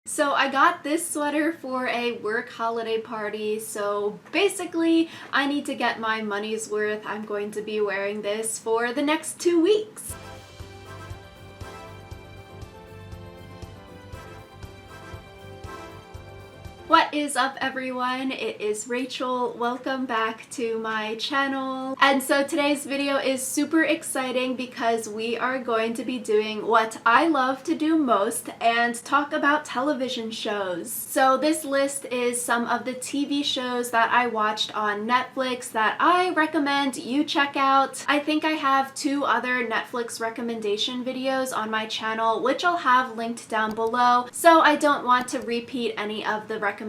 So I got this sweater for a work holiday party, so basically I need to get my money's worth. I'm going to be wearing this for the next 2 weeks. What is up, everyone? It is Rachel. Welcome back to my channel. And so today's video is super exciting because we are going to be doing what I love to do most and talk about television shows. So this list is some of the TV shows that I watched on Netflix that I recommend you check out. I think I have 2 other Netflix recommendation videos on my channel, which I'll have linked down below, so I don't want to repeat any of the recommendations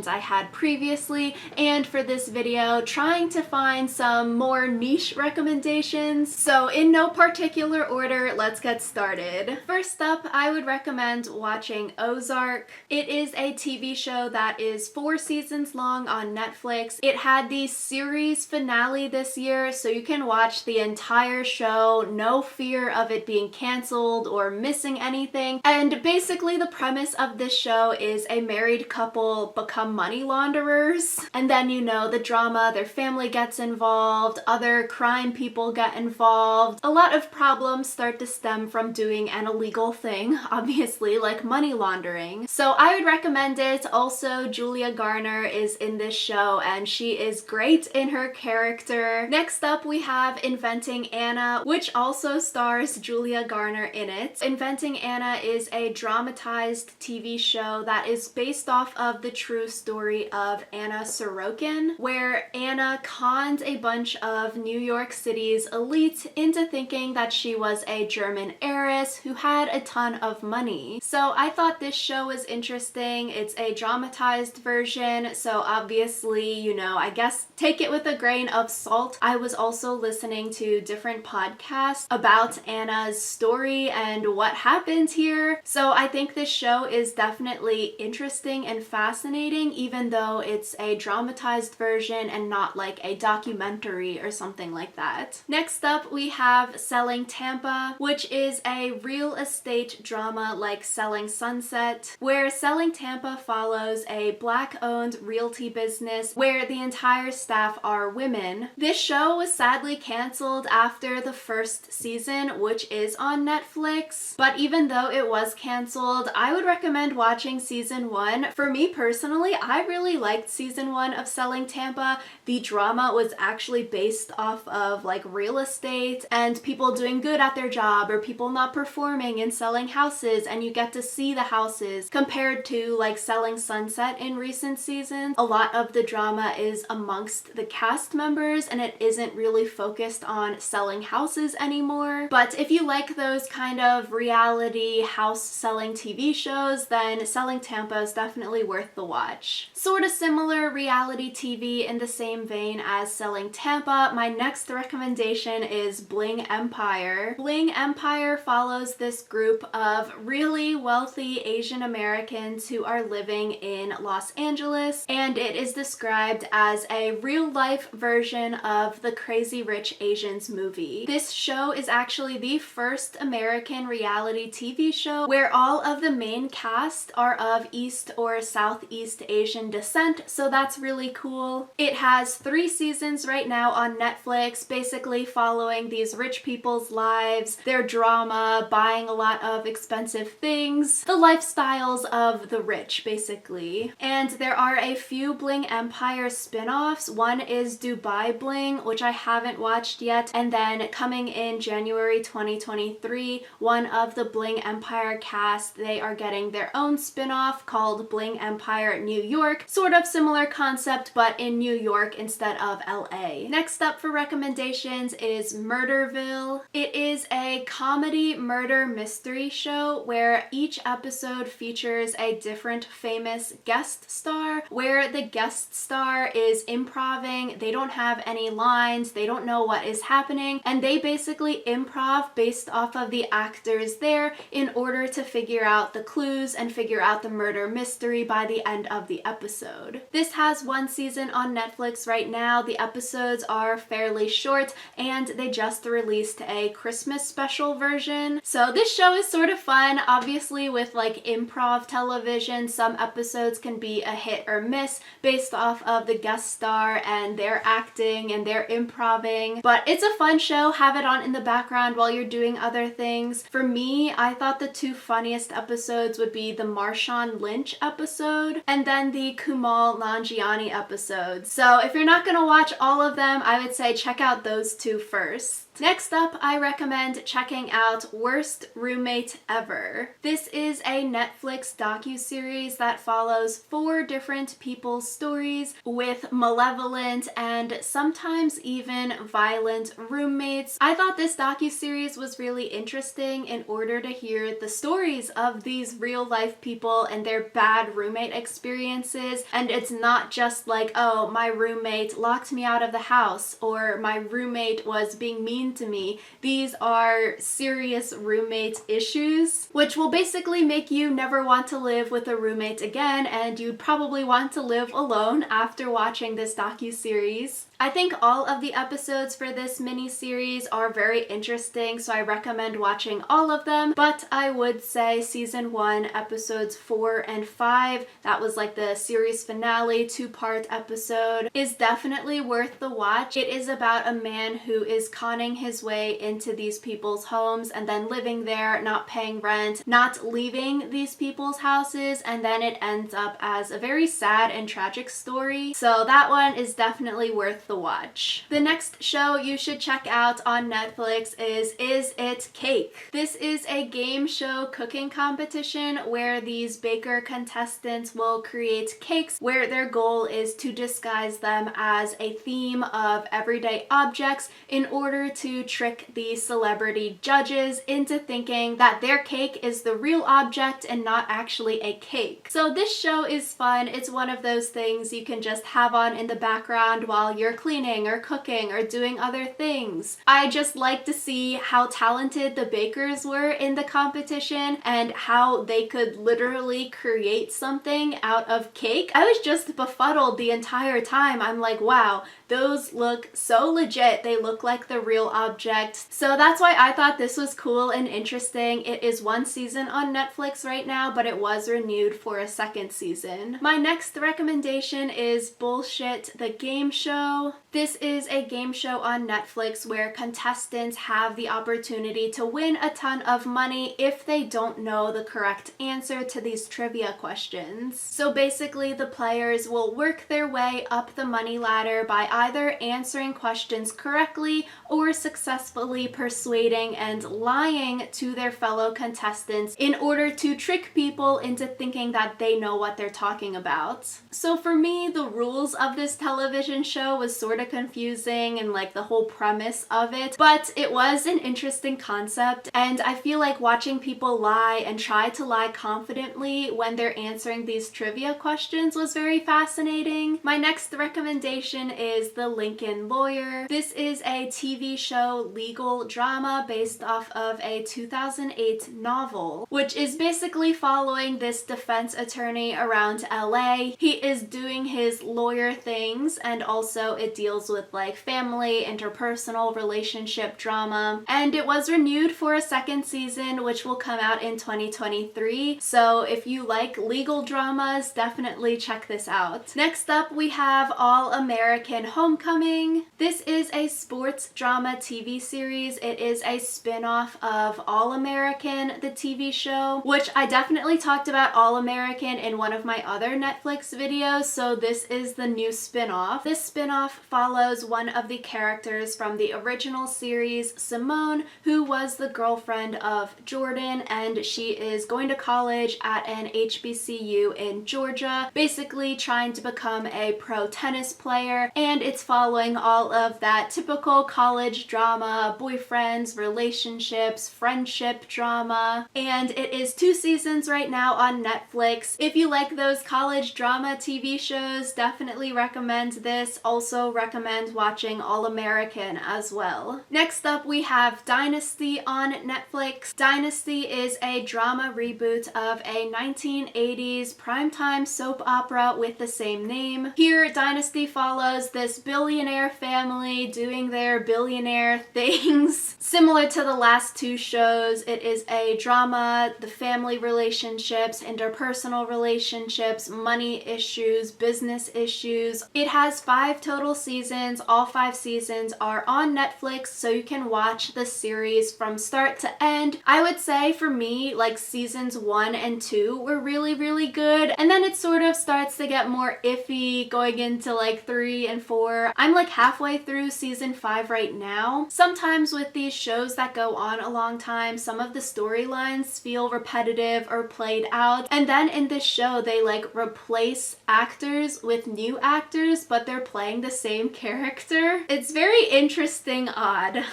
I had previously, and for this video trying to find some more niche recommendations. So in no particular order, let's get started. First up, I would recommend watching Ozark. It is a TV show that is 4 seasons long on Netflix. It had the series finale this year, so you can watch the entire show, no fear of it being canceled or missing anything. And basically the premise of this show is a married couple become money launderers, and then the drama, their family gets involved, other crime people get involved. A lot of problems start to stem from doing an illegal thing, obviously, like money laundering. So I would recommend it. Also, Julia Garner is in this show and she is great in her character. Next up, we have Inventing Anna, which also stars Julia Garner in it. Inventing Anna is a dramatized TV show that is based off of the true story of Anna Sorokin, where Anna conned a bunch of New York City's elite into thinking that she was a German heiress who had a ton of money. So I thought this show was interesting. It's a dramatized version, so obviously, I guess take it with a grain of salt. I was also listening to different podcasts about Anna's story and what happened here. So I think this show is definitely interesting and fascinating, even though it's a dramatized version and not like a documentary or something like that. Next up, we have Selling Tampa, which is a real estate drama like Selling Sunset, where Selling Tampa follows a Black-owned realty business where the entire staff are women. This show was sadly canceled after the first season, which is on Netflix, but even though it was canceled, I would recommend watching season 1. For me personally, I really liked season 1 of Selling Tampa. The drama was actually based off of like real estate and people doing good at their job or people not performing and selling houses, and you get to see the houses compared to like Selling Sunset in recent seasons. A lot of the drama is amongst the cast members and it isn't really focused on selling houses anymore. But if you like those kind of reality house selling TV shows, then Selling Tampa is definitely worth the watch. Sort of similar reality TV in the same vein as Selling Tampa, my next recommendation is Bling Empire. Bling Empire follows this group of really wealthy Asian Americans who are living in Los Angeles, and it is described as a real-life version of the Crazy Rich Asians movie. This show is actually the first American reality TV show where all of the main cast are of East or Southeast Asian descent, so that's really cool. It has 3 seasons right now on Netflix, basically following these rich people's lives, their drama, buying a lot of expensive things, the lifestyles of the rich, basically. And there are a few Bling Empire spin-offs. One is Dubai Bling, which I haven't watched yet, and then coming in January 2023, one of the Bling Empire cast, they are getting their own spin-off called Bling Empire New York. Sort of similar concept, but in New York instead of LA. Next up for recommendations is Murderville. It is a comedy murder mystery show where each episode features a different famous guest star, where the guest star is improving. They don't have any lines, they don't know what is happening, and they basically improv based off of the actors there in order to figure out the clues and figure out the murder mystery by the end of the episode. This has one season on Netflix right now. The episodes are fairly short and they just released a Christmas special version. So this show is sort of fun. Obviously with like improv television, some episodes can be a hit or miss based off of the guest star and their acting and their improving. But it's a fun show. Have it on in the background while you're doing other things. For me, I thought the two funniest episodes would be the Marshawn Lynch episode and then the Kumail Nanjiani episode. So if you're not gonna watch all of them, I would say check out those two first. Next up, I recommend checking out Worst Roommate Ever. This is a Netflix docuseries that follows 4 different people's stories with malevolent and sometimes even violent roommates. I thought this docuseries was really interesting in order to hear the stories of these real life people and their bad roommate experiences. And it's not just like, oh, my roommate locked me out of the house or my roommate was being mean to me. These are serious roommate issues, which will basically make you never want to live with a roommate again, and you'd probably want to live alone after watching this docuseries. I think all of the episodes for this mini-series are very interesting, so I recommend watching all of them, but I would say season 1, episodes 4 and 5, that was like the series finale 2-part episode, is definitely worth the watch. It is about a man who is conning his way into these people's homes and then living there, not paying rent, not leaving these people's houses, and then it ends up as a very sad and tragic story. So that one is definitely worth the watch. The next show you should check out on Netflix is It Cake? This is a game show cooking competition where these baker contestants will create cakes where their goal is to disguise them as a theme of everyday objects in order to trick the celebrity judges into thinking that their cake is the real object and not actually a cake. So this show is fun. It's one of those things you can just have on in the background while you're cleaning or cooking or doing other things. I just like to see how talented the bakers were in the competition and how they could literally create something out of cake. I was just befuddled the entire time. I'm like, wow, those look so legit. They look like the real object. So that's why I thought this was cool and interesting. It is one season on Netflix right now, but it was renewed for a second season. My next recommendation is Bullshit, the game show. This is a game show on Netflix where contestants have the opportunity to win a ton of money if they don't know the correct answer to these trivia questions. So basically the players will work their way up the money ladder by either answering questions correctly or successfully persuading and lying to their fellow contestants in order to trick people into thinking that they know what they're talking about. So for me, the rules of this television show was sort of confusing and like the whole premise of it, but it was an interesting concept, and I feel like watching people lie and try to lie confidently when they're answering these trivia questions was very fascinating. My next recommendation is The Lincoln Lawyer. This is a TV show legal drama based off of a 2008 novel, which is basically following this defense attorney around LA. He is doing his lawyer things, and also it deals with like family, interpersonal relationship drama, and it was renewed for a second season which will come out in 2023. So if you like legal dramas, definitely check this out. Next up we have All American Homecoming. This is a sports drama TV series. It is a spin-off of All American, the TV show, which I definitely talked about All American in one of my other Netflix videos, so this is the new spin-off. This spin-off follows one of the characters from the original series, Simone, who was the girlfriend of Jordan, and she is going to college at an HBCU in Georgia, basically trying to become a pro tennis player, and it's following all of that typical college drama, boyfriends, relationships, friendship drama, and it is 2 seasons right now on Netflix. If you like those college drama TV shows, definitely recommend this. Also recommend recommend watching All American as well. Next up, we have Dynasty on Netflix. Dynasty is a drama reboot of a 1980s primetime soap opera with the same name. Here, Dynasty follows this billionaire family doing their billionaire things. Similar to the last two shows, it is a drama, the family relationships, interpersonal relationships, money issues, business issues. It has 5 total seasons. All 5 seasons are on Netflix, so you can watch the series from start to end. I would say for me, like seasons 1 and 2 were really, really good, and then it sort of starts to get more iffy going into like 3 and 4. I'm like halfway through season 5 right now. Sometimes with these shows that go on a long time, some of the storylines feel repetitive or played out, and then in this show they like replace actors with new actors, but they're playing the same character. It's very interesting, odd.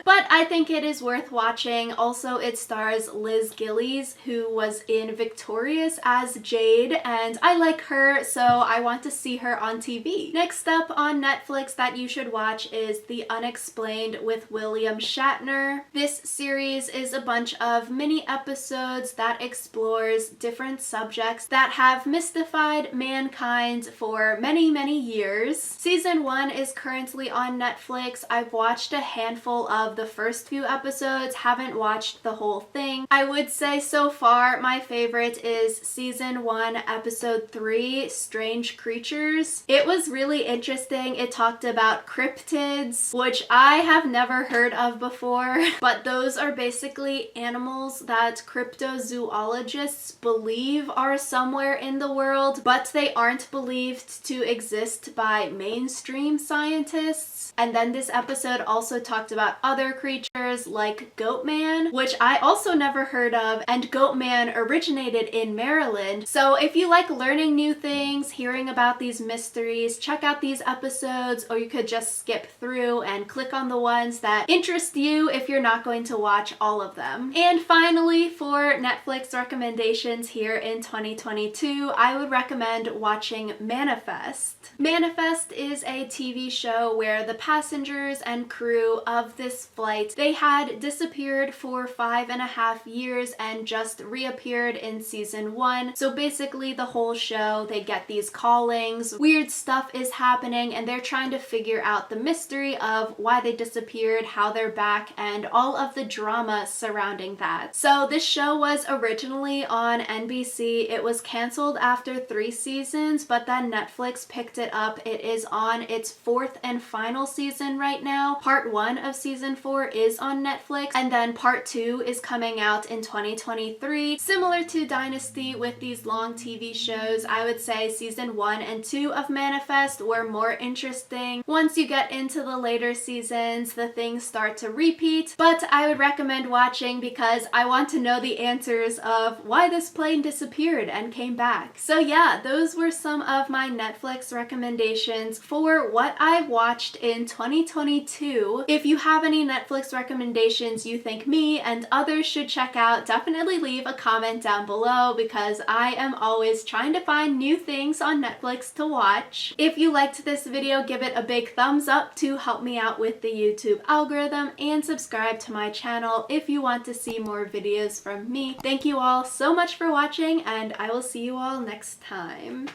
But I think it is worth watching. Also, it stars Liz Gillies, who was in Victorious as Jade, and I like her, so I want to see her on TV. Next up on Netflix that you should watch is The Unexplained with William Shatner. This series is a bunch of mini episodes that explores different subjects that have mystified mankind for many, many years. Season 1 is currently on Netflix. I've watched a handful of the first few episodes, haven't watched the whole thing. I would say so far my favorite is season 1, episode 3, Strange Creatures. It was really interesting. It talked about cryptids, which I have never heard of before, but those are basically animals that cryptozoologists believe are somewhere in the world, but they aren't believed to exist by mainstream scientists. And then this episode also talked about other creatures like Goatman, which I also never heard of, and Goatman originated in Maryland. So if you like learning new things, hearing about these mysteries, check out these episodes, or you could just skip through and click on the ones that interest you if you're not going to watch all of them. And finally, for Netflix recommendations here in 2022, I would recommend watching Manifest. Manifest is a TV show where the passengers and crew of this flight, they had disappeared for 5.5 years and just reappeared in season 1. So basically the whole show, they get these callings, weird stuff is happening, and they're trying to figure out the mystery of why they disappeared, how they're back, and all of the drama surrounding that. So this show was originally on NBC. It was canceled after 3 seasons, but then Netflix picked it up. It is on its 4th and final season right now. Part 1 of season 4 is on Netflix, and then part 2 is coming out in 2023. Similar to Dynasty with these long TV shows, I would say season 1 and 2 of Manifest were more interesting. Once you get into the later seasons, the things start to repeat, but I would recommend watching because I want to know the answers of why this plane disappeared and came back. So yeah, those were some of my Netflix recommendations for what I watched in 2022. If you have any Netflix recommendations you think me and others should check out, definitely leave a comment down below because I am always trying to find new things on Netflix to watch. If you liked this video, give it a big thumbs up to help me out with the YouTube algorithm, and subscribe to my channel if you want to see more videos from me. Thank you all so much for watching, and I will see you all next time.